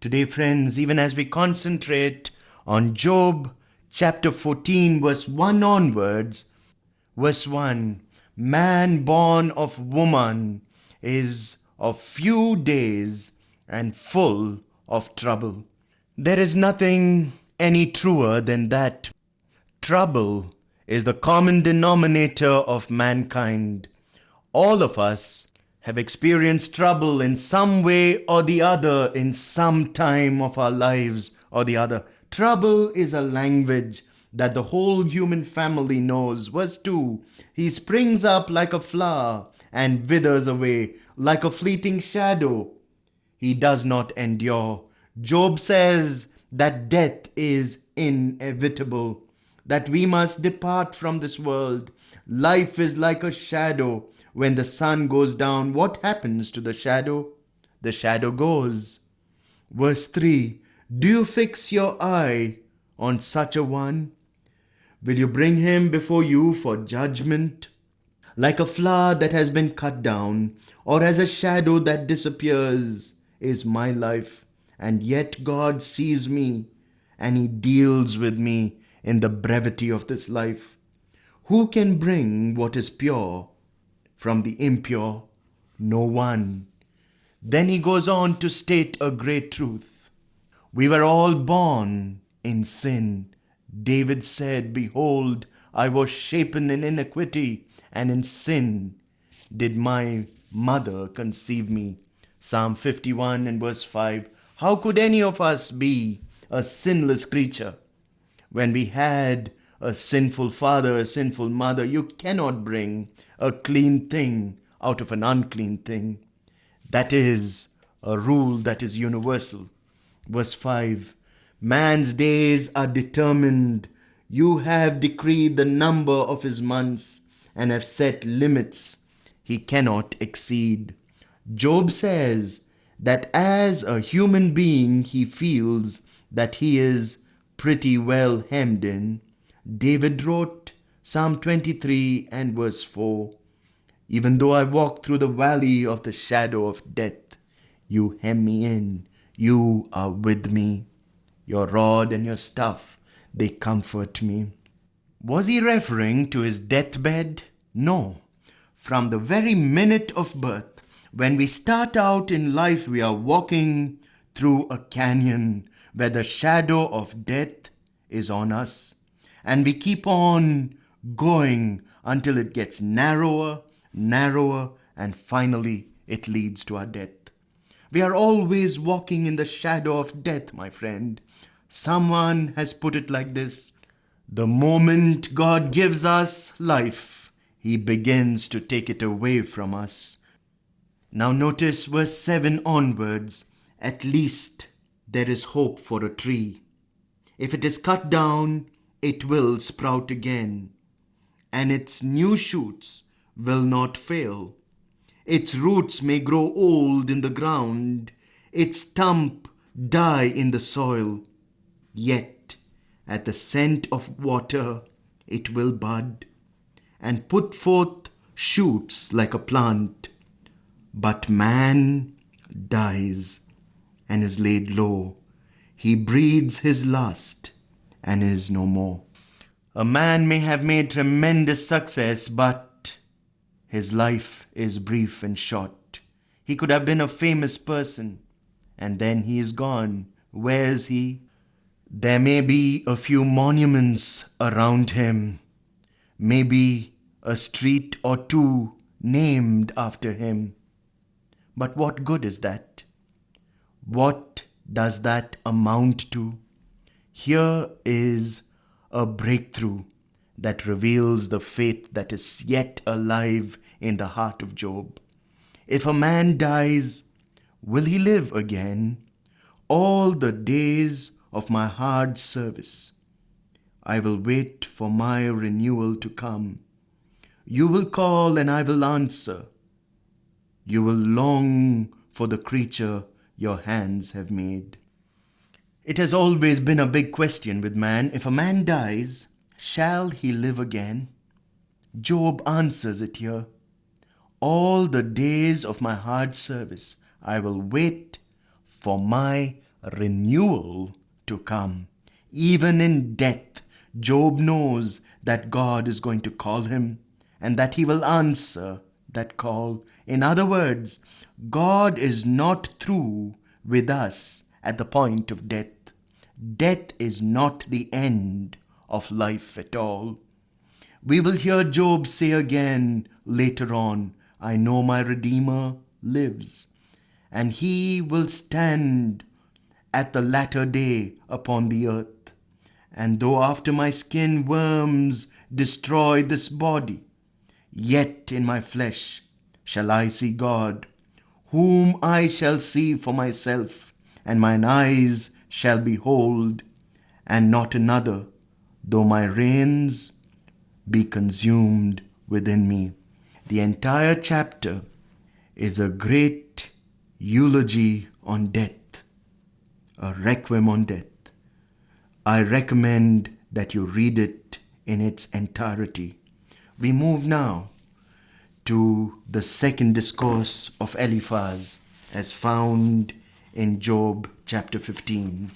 Today, friends, even as we concentrate on Job chapter 14, verse 1 onwards, verse 1, man born of woman is of few days and full of trouble. There is nothing any truer than that. Trouble is the common denominator of mankind. All of us have experienced trouble in some way or the other in some time of our lives or the other. Trouble is a language that the whole human family knows. Verse 2, he springs up like a flower and withers away like a fleeting shadow. He does not endure. Job says that death is inevitable, that we must depart from this world. Life is like a shadow. When the sun goes down, what happens to the shadow? The shadow goes. Verse 3, do you fix your eye on such a one? Will you bring him before you for judgment? Like a flower that has been cut down, or as a shadow that disappears, is my life. And yet God sees me, and he deals with me in the brevity of this life. Who can bring what is pure from the impure? No one. Then he goes on to state a great truth. We were all born in sin. David said, behold, I was shapen in iniquity, and in sin did my mother conceive me. Psalm 51 and verse 5. How could any of us be a sinless creature when we had a sinful father, a sinful mother? You cannot bring a clean thing out of an unclean thing. That is a rule that is universal. Verse 5, man's days are determined. You have decreed the number of his months and have set limits he cannot exceed. Job says that as a human being he feels that he is pretty well hemmed in. David wrote Psalm 23 and verse 4, even though I walk through the valley of the shadow of death, you hem me in, you are with me. Your rod and your staff, they comfort me. Was he referring to his deathbed? No. From the very minute of birth, when we start out in life, we are walking through a canyon where the shadow of death is on us. And we keep on going until it gets narrower, narrower, and finally it leads to our death. We are always walking in the shadow of death, my friend. Someone has put it like this: the moment God gives us life, he begins to take it away from us. Now notice verse 7 onwards. At least there is hope for a tree. If it is cut down, it will sprout again, and its new shoots will not fail. Its roots may grow old in the ground, its stump die in the soil, yet at the scent of water it will bud and put forth shoots like a plant. But man dies and is laid low. He breathes his last and is no more. A man may have made tremendous success, but his life is brief and short. He could have been a famous person, and then he is gone. Where is he? There may be a few monuments around him, maybe a street or two named after him. But what good is that? What does that amount to? Here is a breakthrough that reveals the faith that is yet alive in the heart of Job. If a man dies, will he live again? All the days of my hard service, I will wait for my renewal to come. You will call and I will answer. You will long for the creature your hands have made. It has always been a big question with man. If a man dies, shall he live again? Job answers it here. All the days of my hard service, I will wait for my renewal to come. Even in death, Job knows that God is going to call him and that he will answer that call. In other words, God is not through with us at the point of death. Death is not the end of life at all. We will hear Job say again later on, I know my Redeemer lives, and he will stand at the latter day upon the earth. And though after my skin worms destroy this body, yet in my flesh shall I see God, whom I shall see for myself, and mine eyes shall behold, and not another, though my reins be consumed within me. The entire chapter is a great eulogy on death, a requiem on death. I recommend that you read it in its entirety. We move now to the second discourse of Eliphaz as found in Job chapter 15.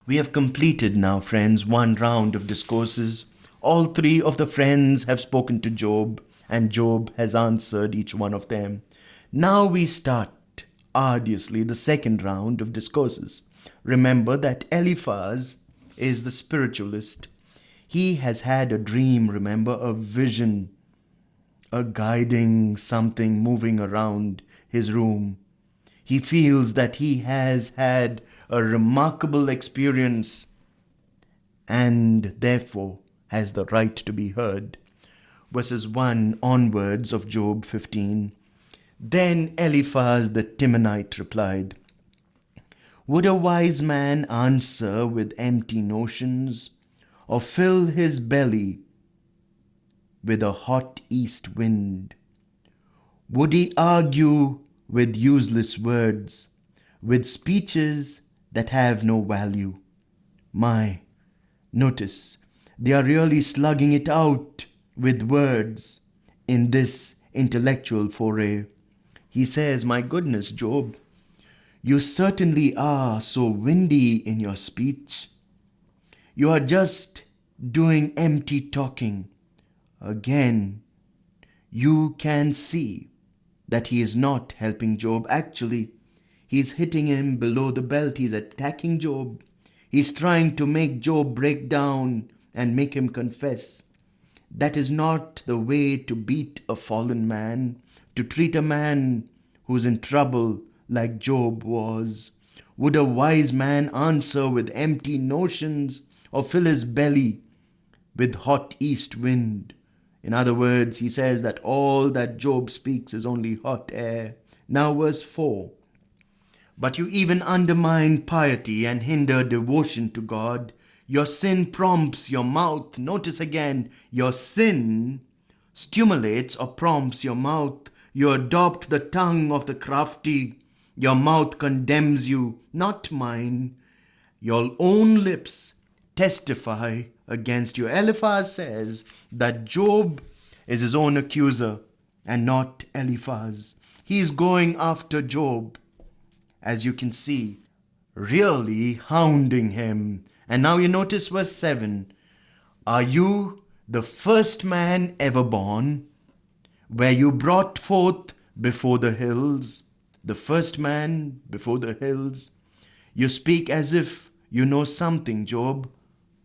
We have completed now, friends, one round of discourses. All three of the friends have spoken to Job, and Job has answered each one of them. Now we start arduously the second round of discourses. Remember that Eliphaz is the spiritualist. He has had a dream, remember, a vision, a guiding something moving around his room. He feels that he has had a remarkable experience and therefore has the right to be heard. Verses 1 onwards of Job 15. Then Eliphaz the Temanite replied, would a wise man answer with empty notions, or fill his belly with a hot east wind? Would he argue with useless words, with speeches that have no value? Notice, they are really slugging it out with words in this intellectual foray. He says, my goodness, Job, you certainly are so windy in your speech. You are just doing empty talking. Again, you can see that he is not helping Job. Actually, he's hitting him below the belt. He's attacking Job. He's trying to make Job break down and make him confess. That is not the way to beat a fallen man, to treat a man who's in trouble like Job was. Would a wise man answer with empty notions, or fill his belly with hot east wind? In other words, he says that all that Job speaks is only hot air. Now verse 4. But you even undermine piety and hinder devotion to God. Your sin prompts your mouth. Notice again, your sin stimulates or prompts your mouth. You adopt the tongue of the crafty. Your mouth condemns you, not mine. Your own lips testify against you. Eliphaz says that Job is his own accuser and not Eliphaz. He is going after Job, as you can see, really hounding him. And now you notice verse 7. Are you the first man ever born, where you brought forth before the hills? The first man before the hills. You speak as if you know something, Job.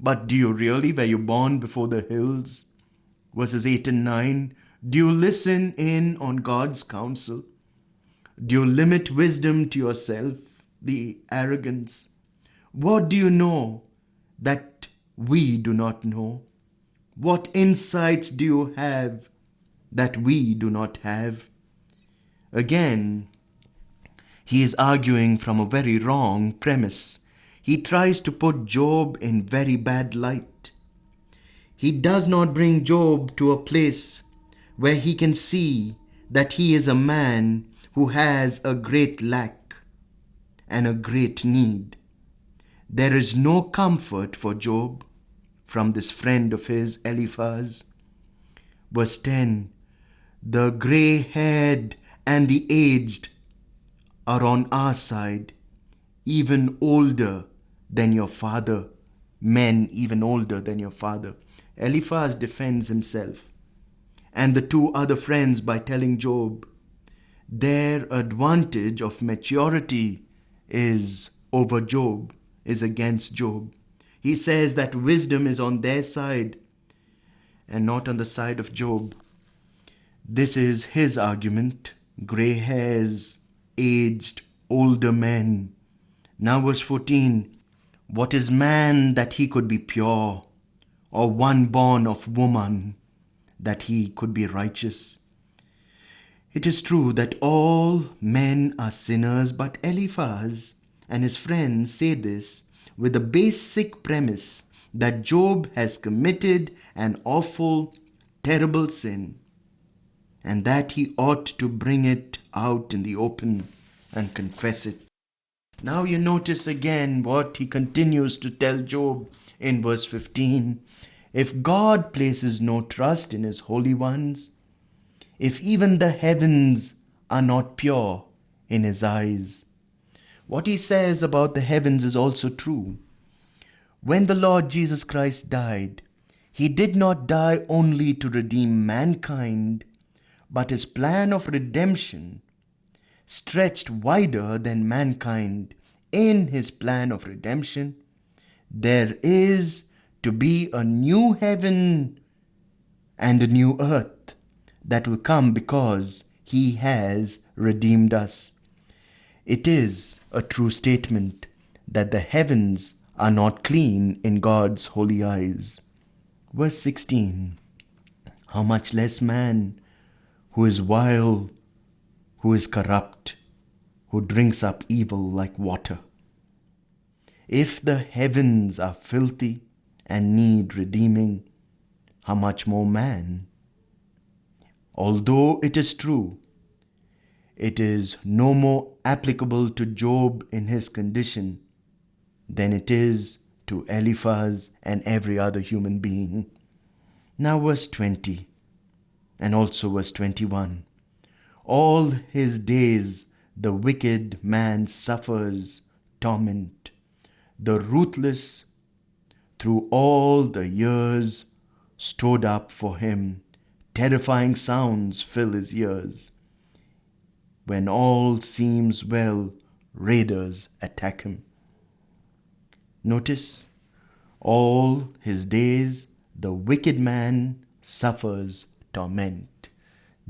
But do you really? Were you born before the hills? Verses 8 and 9. Do you listen in on God's counsel? Do you limit wisdom to yourself? The arrogance. What do you know that we do not know? What insights do you have that we do not have? Again, he is arguing from a very wrong premise. He tries to put Job in very bad light. He does not bring Job to a place where he can see that he is a man who has a great lack and a great need. There is no comfort for Job from this friend of his, Eliphaz. Verse 10, the gray-haired and the aged are on our side. even older than your father. Men even older than your father. Eliphaz defends himself and the two other friends by telling Job their advantage of maturity is over Job, is against Job. He says that wisdom is on their side and not on the side of Job. This is his argument. Grey hairs, aged, older men. Now verse 14. What is man that he could be pure, or one born of woman that he could be righteous? It is true that all men are sinners, but Eliphaz and his friends say this with the basic premise that Job has committed an awful, terrible sin, and that he ought to bring it out in the open and confess it. Now you notice again what he continues to tell Job in verse 15. If God places no trust in his holy ones, if even the heavens are not pure in his eyes. What he says about the heavens is also true. When the Lord Jesus Christ died, he did not die only to redeem mankind, but his plan of redemption stretched wider than mankind. In his plan of redemption, there is to be a new heaven and a new earth that will come because he has redeemed us. It is a true statement that the heavens are not clean in God's holy eyes. Verse 16. How much less man who is vile, who is corrupt, who drinks up evil like water. If the heavens are filthy and need redeeming, how much more man? Although it is true, it is no more applicable to Job in his condition than it is to Eliphaz and every other human being. Now verse 20 and also verse 21. All his days the wicked man suffers torment. The ruthless through all the years stored up for him. Terrifying sounds fill his ears. When all seems well, raiders attack him. Notice, all his days the wicked man suffers torment.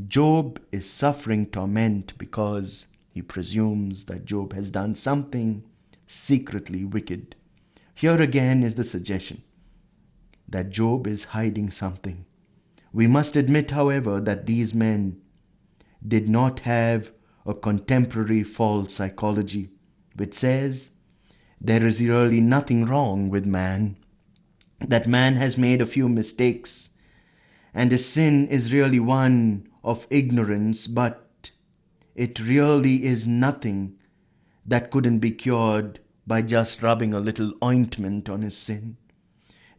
Job is suffering torment because he presumes that Job has done something secretly wicked. Here again is the suggestion that Job is hiding something. We must admit, however, that these men did not have a contemporary false psychology which says there is really nothing wrong with man, that man has made a few mistakes and his sin is really one of ignorance, but it really is nothing that couldn't be cured by just rubbing a little ointment on his sin.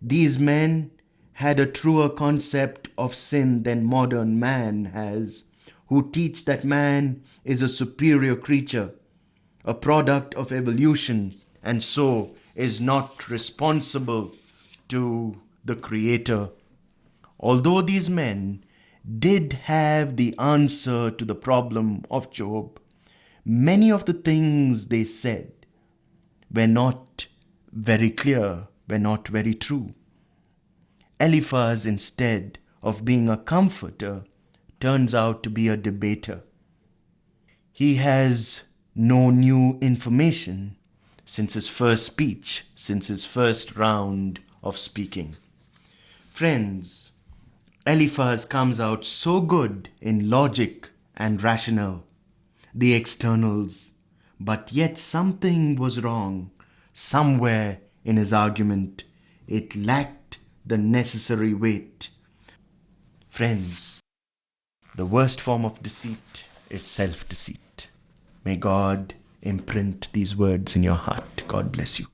These men had a truer concept of sin than modern man has, who teach that man is a superior creature, a product of evolution, and so is not responsible to the Creator. Although these men did have the answer to the problem of Job, many of the things they said were not very clear, were not very true. Eliphaz, instead of being a comforter, turns out to be a debater. He has no new information since his first speech, since his first round of speaking. Friends, Eliphaz comes out so good in logic and rationale, the externals, but yet something was wrong somewhere in his argument. It lacked the necessary weight. Friends, the worst form of deceit is self-deceit. May God imprint these words in your heart. God bless you.